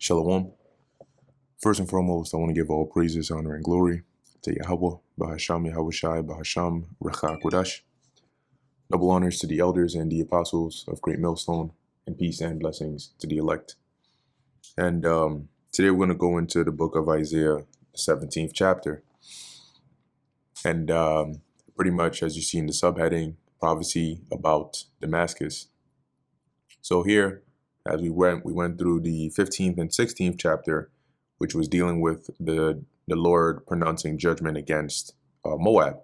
Shalom. First and foremost, I want to give all praises, honor, and glory to Yahweh, Bahasham Yahushai, Bahasham Recha Kodash. Double honors to the elders and the apostles of Great Millstone, and peace and blessings to the elect. And today we're going to go into the book of Isaiah, the 17th chapter. And pretty much, as you see in the subheading, prophecy about Damascus. So here, as we went through the 15th and 16th chapter, which was dealing with the Lord pronouncing judgment against Moab.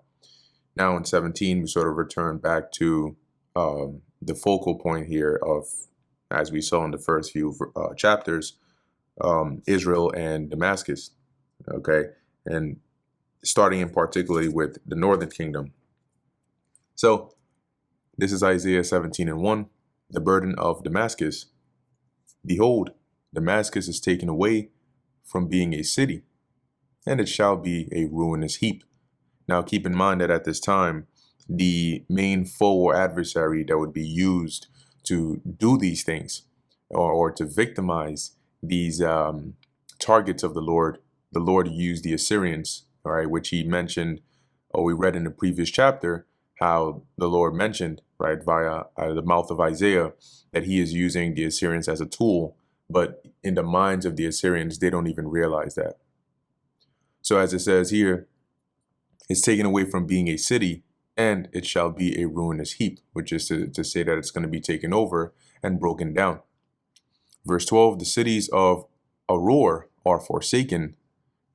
Now in 17, we sort of return back to the focal point here of, as we saw in the first few chapters, Israel and Damascus. Okay, and starting in particularly with the northern kingdom. So this is Isaiah 17:1. The burden of Damascus. Behold, Damascus is taken away from being a city, and it shall be a ruinous heap. Now keep in mind that at this time, the main foe or adversary that would be used to do these things or to victimize these targets of the Lord used the Assyrians, all right, which he mentioned, or we read in the previous chapter, how the Lord mentioned, right, via the mouth of Isaiah, that he is using the Assyrians as a tool, but in the minds of the Assyrians, they don't even realize that. So as it says here, it's taken away from being a city, and it shall be a ruinous heap, which is to say that it's going to be taken over and broken down. Verse 12, the cities of Aroer are forsaken.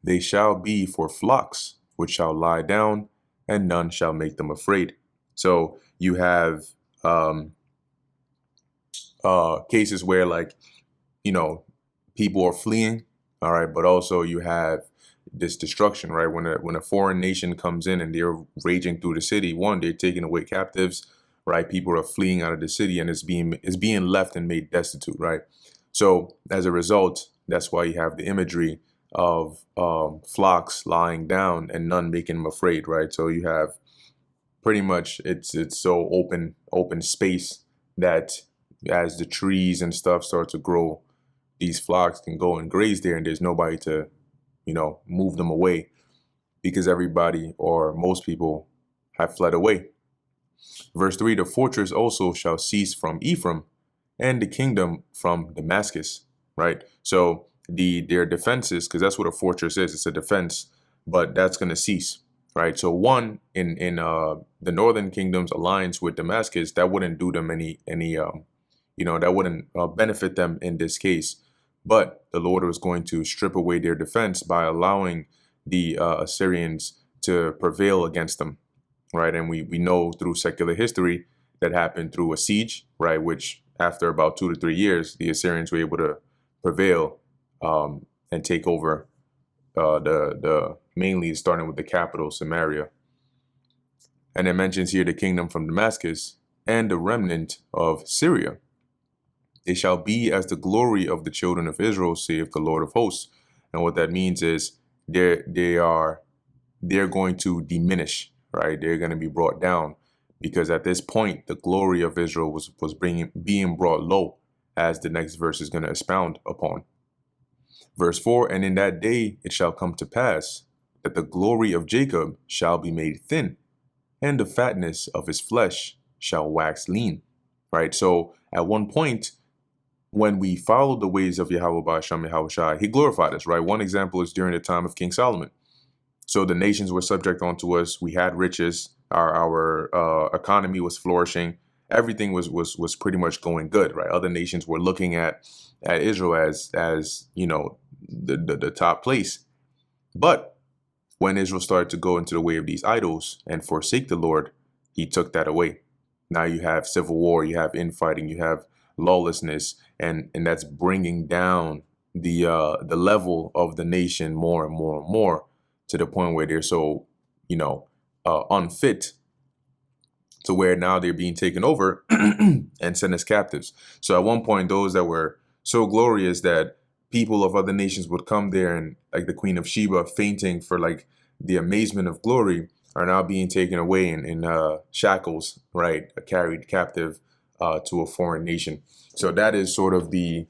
They shall be for flocks, which shall lie down, and none shall make them afraid. So you have cases where, like, people are fleeing, all right, but also you have this destruction, right? When a foreign nation comes in and they're raging through the city, one, they're taking away captives, right? People are fleeing out of the city, and it's being left and made destitute, right? So as a result, that's why you have the imagery of flocks lying down and none making them afraid, right? So you have pretty much it's so open space that as the trees and stuff start to grow, these flocks can go and graze there, and there's nobody to move them away because everybody or most people have fled away. Verse 3, the fortress also shall cease from Ephraim, and the kingdom from Damascus, right? So their defenses, because that's what a fortress is, it's a defense, but that's going to cease, right? So one, in the northern kingdom's alliance with Damascus, that wouldn't do them any that wouldn't benefit them in this case. But the Lord was going to strip away their defense by allowing the Assyrians to prevail against them, right? And we know through secular history that happened through a siege, right? Which after about 2 to 3 years, the Assyrians were able to prevail and take over the mainly starting with the capital, Samaria. And it mentions here the kingdom from Damascus and the remnant of Syria. They shall be as the glory of the children of Israel, saith the Lord of hosts. And what that means is they're going to diminish, right? They're going to be brought down, because at this point the glory of Israel was being brought low, as the next verse is going to expound upon. Verse 4, and in that day it shall come to pass that the glory of Jacob shall be made thin, and the fatness of his flesh shall wax lean, right? So at one point, when we followed the ways of Yahweh Ba'asham Yahushai, he glorified us, right? One example is during the time of King Solomon. So the nations were subject unto us. We had riches. Our economy was flourishing. Everything was pretty much going good, right? Other nations were looking at Israel as the top place. But when Israel started to go into the way of these idols and forsake the Lord, he took that away. Now you have civil war, you have infighting, you have lawlessness, and that's bringing down the level of the nation more and more and more, to the point where they're so unfit, to where now they're being taken over and sent as captives. So at one point, those that were so glorious that people of other nations would come there, and like the Queen of Sheba fainting for like the amazement of glory, are now being taken away in shackles, right? Carried captive to a foreign nation. So that is sort of the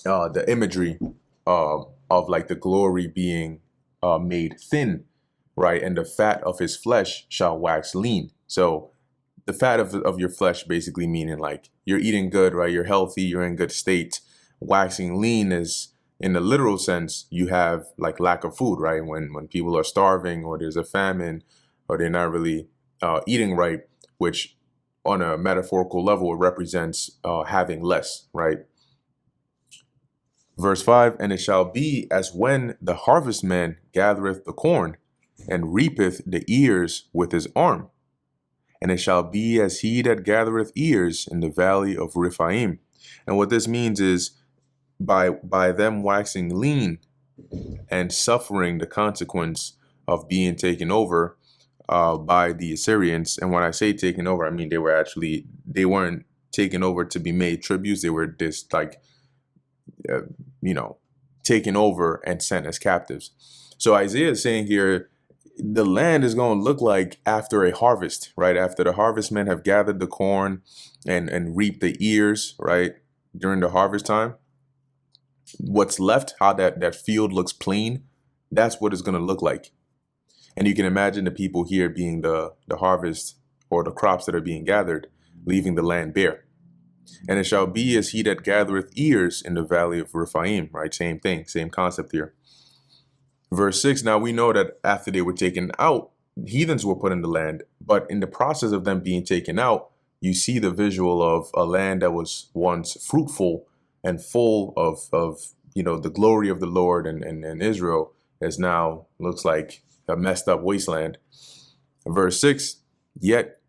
the imagery of like the glory being made thin, right? And the fat of his flesh shall wax lean. So the fat of your flesh basically meaning like you're eating good, right? You're healthy, you're in good state. Waxing lean is in the literal sense, you have like lack of food, right? When people are starving or there's a famine or they're not really eating right, which on a metaphorical level, it represents having less, right? Verse 5, and it shall be as when the harvestman gathereth the corn and reapeth the ears with his arm. And it shall be as he that gathereth ears in the valley of Rephaim. And what this means is by them waxing lean and suffering the consequence of being taken over by the Assyrians. And when I say taken over, I mean they weren't taken over to be made tributes. They were just like, taken over and sent as captives. So Isaiah is saying here, the land is going to look like after a harvest, right? After the harvestmen have gathered the corn and reaped the ears, right? During the harvest time, what's left, how that field looks plain, that's what it's going to look like. And you can imagine the people here being the harvest or the crops that are being gathered, leaving the land bare. And it shall be as he that gathereth ears in the valley of Rephaim, right? Same thing, same concept here. Verse 6, now we know that after they were taken out, heathens were put in the land. But in the process of them being taken out, you see the visual of a land that was once fruitful and full of the glory of the Lord and Israel is now looks like a messed up wasteland. Verse 6, yet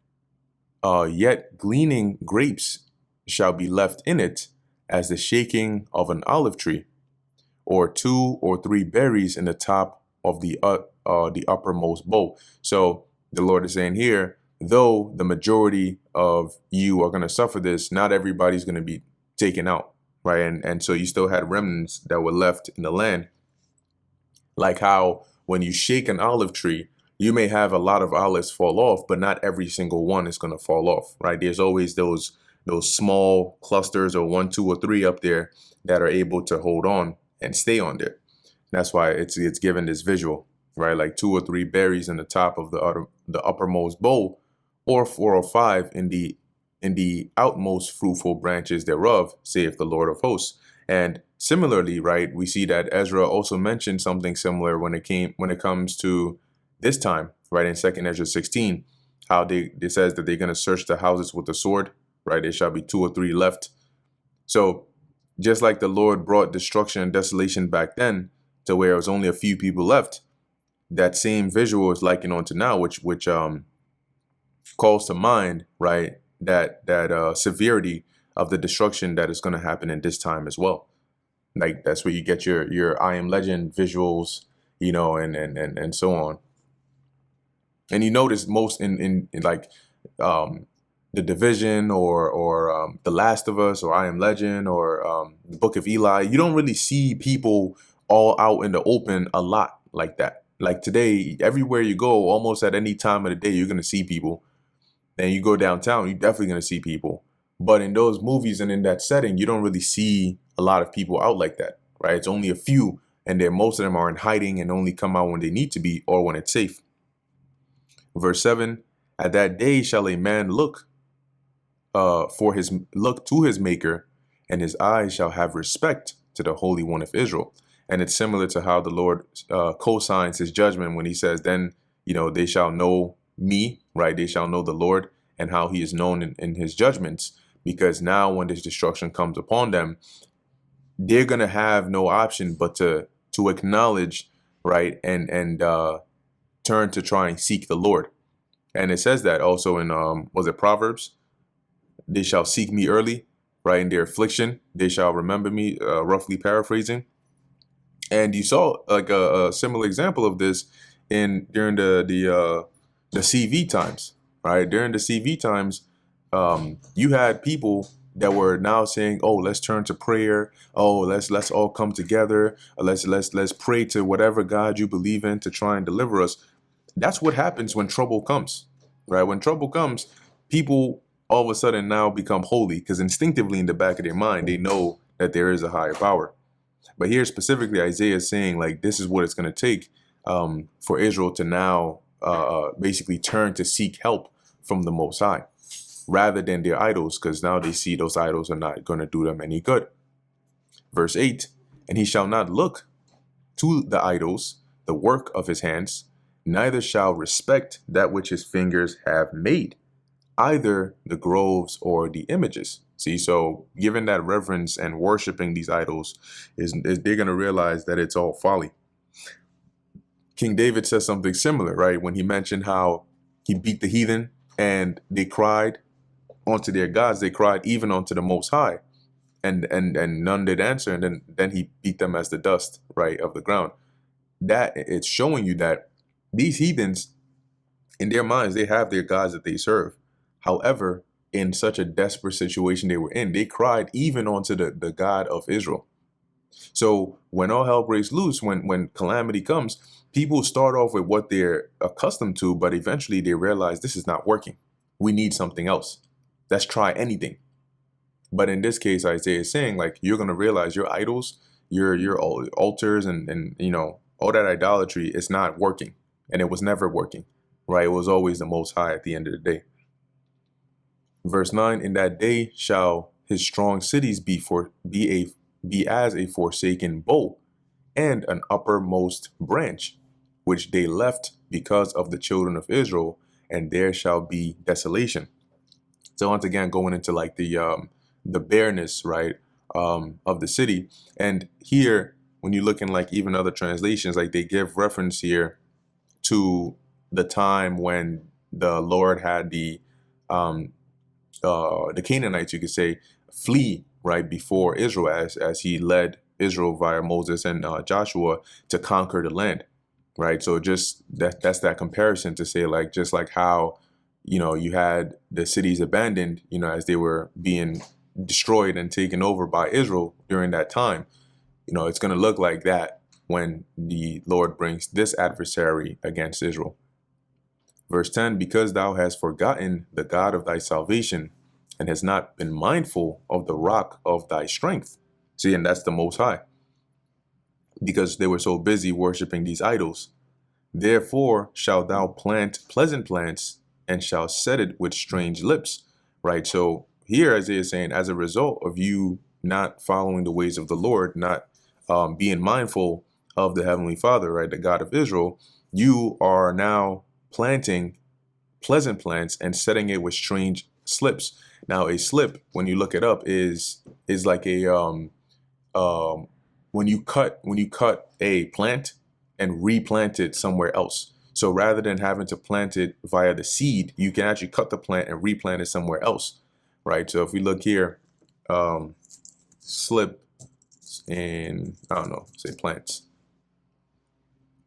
gleaning grapes shall be left in it as the shaking of an olive tree, or 2 or 3 berries in the top of the uppermost bowl. So the Lord is saying here, though the majority of you are going to suffer this, not everybody's going to be taken out, right? And so you still had remnants that were left in the land. Like how when you shake an olive tree, you may have a lot of olives fall off, but not every single one is going to fall off, right? There's always those small clusters or 1, 2, or 3 up there that are able to hold on and stay on there. That's why it's given this visual, right? Like 2 or 3 berries in the top of the uppermost bowl, or 4 or 5 in the outmost fruitful branches thereof, saith the Lord of hosts. And similarly, right, we see that Ezra also mentioned something similar when it comes to this time, right, in 2nd Ezra 16, how it says that they're going to search the houses with the sword, right? There shall be 2 or 3 left. So just like the Lord brought destruction and desolation back then to where it was only a few people left, that same visual is likened on to now, which calls to mind, right, that severity of the destruction that is going to happen in this time as well. Like that's where you get your I Am Legend visuals, and so on. And you notice most in like The Division or The Last of Us or I Am Legend or the Book of Eli, you don't really see people all out in the open a lot like that. Like today, everywhere you go, almost at any time of the day, you're going to see people. And you go downtown, you're definitely going to see people. But in those movies and in that setting, you don't really see a lot of people out like that, right? It's only a few, and most of them are in hiding and only come out when they need to be or when it's safe. Verse 7, at that day shall a man look to his maker, and his eyes shall have respect to the Holy One of Israel. And it's similar to how the Lord co-signs his judgment when he says, then, they shall know me, right? They shall know the Lord and how he is known in his judgments. Because now when this destruction comes upon them, they're going to have no option but to acknowledge, right? And turn to try and seek the Lord. And it says that also in, was it Proverbs? They shall seek me early, right? In their affliction, they shall remember me, roughly paraphrasing. And you saw like a similar example of this during the CV times, right? During the CV times, you had people that were now saying, "Oh, let's turn to prayer. Oh, let's all come together. Let's pray to whatever God you believe in to try and deliver us." That's what happens when trouble comes, right? When trouble comes, people all of a sudden now become holy because instinctively in the back of their mind, they know that there is a higher power. But here specifically, Isaiah is saying like this is what it's going to take for Israel to now basically turn to seek help from the Most High rather than their idols, because now they see those idols are not going to do them any good. Verse 8, and he shall not look to the idols, the work of his hands, neither shall respect that which his fingers have made, either the groves or the images. See, so given that reverence and worshiping these idols is they're going to realize that it's all folly. King David says something similar, right? When he mentioned how he beat the heathen and they cried onto their gods, they cried even onto the Most High, and none did answer, and then he beat them as the dust, right, of the ground. That it's showing you that these heathens, in their minds, they have their gods that they serve. However, in such a desperate situation they were in, they cried even onto the God of Israel. So when all hell breaks loose, when calamity comes, people start off with what they're accustomed to, but eventually they realize this is not working. We need something else. Let's try anything. But in this case, Isaiah is saying, like, you're going to realize your idols, your altars and you know, all that idolatry is not working. And it was never working, right? It was always the Most High at the end of the day. Verse 9, in that day shall his strong cities be as a forsaken bow and an uppermost branch, which they left because of the children of Israel, and there shall be desolation. So once again, going into like the bareness, right, of the city. And here, when you look in like even other translations, like they give reference here to the time when the Lord had the Canaanites, you could say, flee right before Israel as he led Israel via Moses and Joshua to conquer the land, right? So just that's that comparison to say, like, just like how, you know, you had the cities abandoned, you know, as they were being destroyed and taken over by Israel during that time. You know, it's going to look like that when the Lord brings this adversary against Israel. Verse 10, because thou hast forgotten the God of thy salvation and hast not been mindful of the rock of thy strength. See, and that's the Most High. Because they were so busy worshiping these idols. Therefore shalt thou plant pleasant plants and shall set it with strange lips. Right? So here Isaiah is saying, as a result of you not following the ways of the Lord, not being mindful of the Heavenly Father, right, the God of Israel, you are now planting pleasant plants and setting it with strange slips. Now, a slip, when you look it up, is like a when you cut a plant and replant it somewhere else. So rather than having to plant it via the seed, you can actually cut the plant and replant it somewhere else, right? So if we look here, slip in, I don't know, say plants.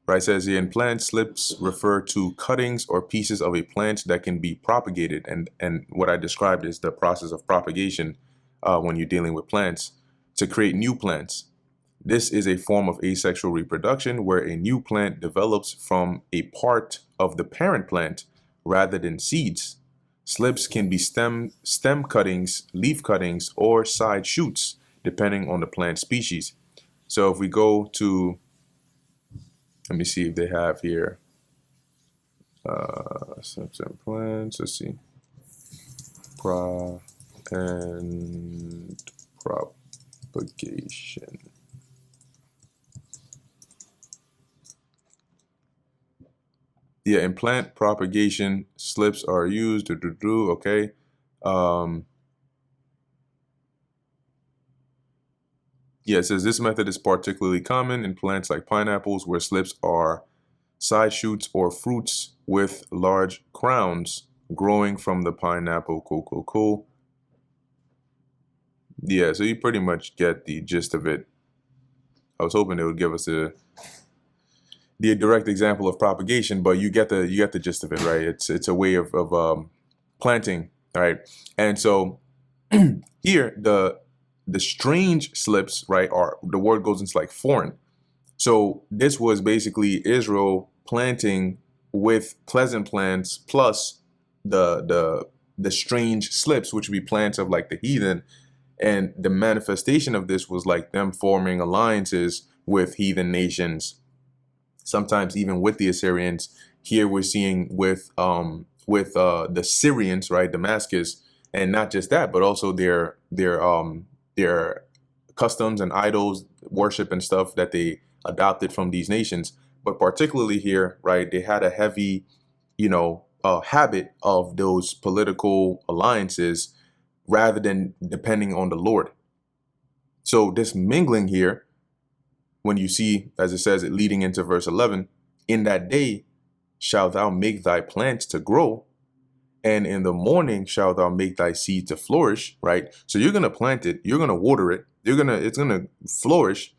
Right, it says here, in plant, slips refer to cuttings or pieces of a plant that can be propagated. And what I described is the process of propagation when you're dealing with plants to create new plants. This is a form of asexual reproduction where a new plant develops from a part of the parent plant rather than seeds. Slips can be stem cuttings, leaf cuttings, or side shoots, depending on the plant species. So if we go to, let me see if they have here, slips and plants, let's see, and propagation. Yeah, in plant propagation, slips are used. Okay. Yeah, it says this method is particularly common in plants like pineapples, where slips are side shoots or fruits with large crowns growing from the pineapple. Cool. Yeah, so you pretty much get the gist of it. I was hoping they would give us the direct example of propagation, but you get the gist of it, right? It's a way of planting, right? And so here the strange slips, right, are, the word goes into like foreign. So this was basically Israel planting with pleasant plants plus the strange slips, which would be plants of like the heathen, And the manifestation of this was like them forming alliances with heathen nations, sometimes even with the Assyrians. Here we're seeing with the Syrians, right, Damascus, and not just that, but also their customs and idols worship and stuff that they adopted from these nations. But particularly here, right, they had a heavy, habit of those political alliances rather than depending on the Lord. So this mingling here, when you see, as it says, it leading into verse 11, in that day shalt thou make thy plants to grow, and in the morning shalt thou make thy seed to flourish, right? So you're going to plant it, you're going to water it, it's going to flourish,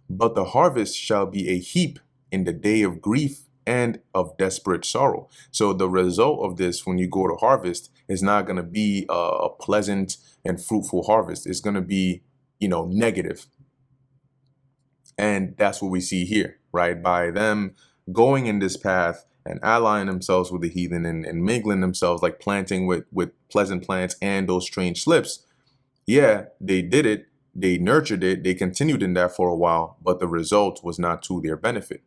but the harvest shall be a heap in the day of grief and of desperate sorrow. So the result of this, when you go to harvest, is not going to be a pleasant and fruitful harvest. It's going to be, negative. And that's what we see here, right? By them going in this path and allying themselves with the heathen and mingling themselves, like planting with pleasant plants and those strange slips. Yeah, they did it. They nurtured it. They continued in that for a while, but the result was not to their benefit.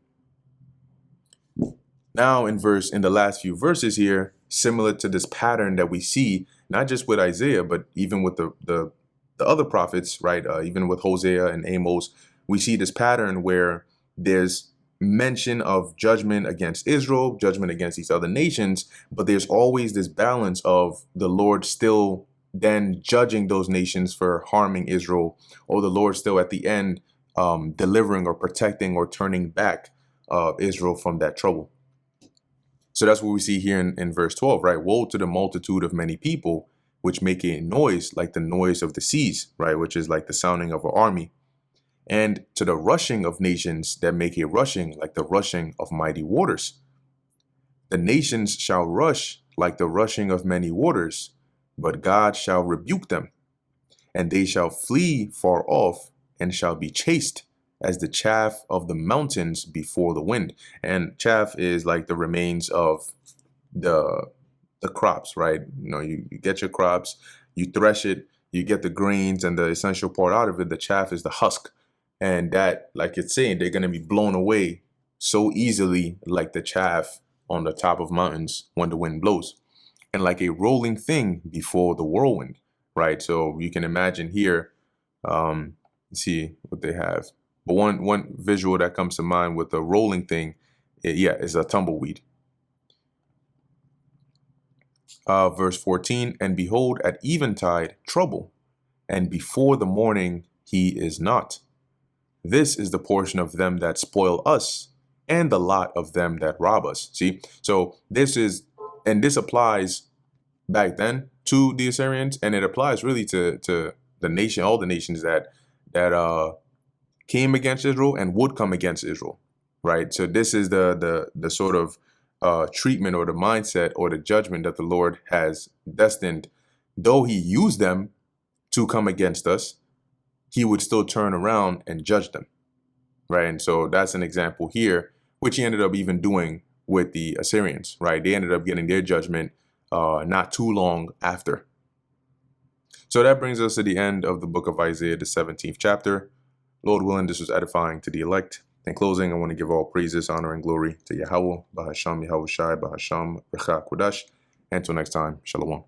Now in the last few verses here, similar to this pattern that we see, not just with Isaiah, but even with the other prophets, right? Even with Hosea and Amos, we see this pattern where there's mention of judgment against Israel, judgment against these other nations, but there's always this balance of the Lord still then judging those nations for harming Israel, or the Lord still at the end delivering or protecting or turning back Israel from that trouble. So that's what we see here in verse 12, right? Woe to the multitude of many people, which make a noise like the noise of the seas, right? Which is like the sounding of an army. And to the rushing of nations that make a rushing like the rushing of mighty waters. The nations shall rush like the rushing of many waters, but God shall rebuke them. And they shall flee far off and shall be chased as the chaff of the mountains before the wind. And chaff is like the remains of the crops, right? You get your crops, you thresh it, you get the grains and the essential part out of it. The chaff is the husk. And that, like it's saying, they're going to be blown away so easily, like the chaff on the top of mountains when the wind blows, and like a rolling thing before the whirlwind, right? So you can imagine here, see what they have. But one visual that comes to mind with the rolling thing, is a tumbleweed. Verse 14, and behold, at eventide, trouble, and before the morning he is not. This is the portion of them that spoil us, and the lot of them that rob us. See, so this applies back then to the Assyrians, and it applies really to the nation, all the nations that came against Israel and would come against Israel, right? So this is the sort of treatment or the mindset or the judgment that the Lord has destined. Though he used them to come against us, he would still turn around and judge them, right? And so that's an example here, which he ended up even doing with the Assyrians, right? They ended up getting their judgment not too long after. So that brings us to the end of the book of Isaiah, the 17th chapter. Lord willing, this was edifying to the elect. In closing, I want to give all praises, honor, and glory to Yahweh, Bahasham Yahushai, Bahasham Recha Kodash. Until next time, Shalom.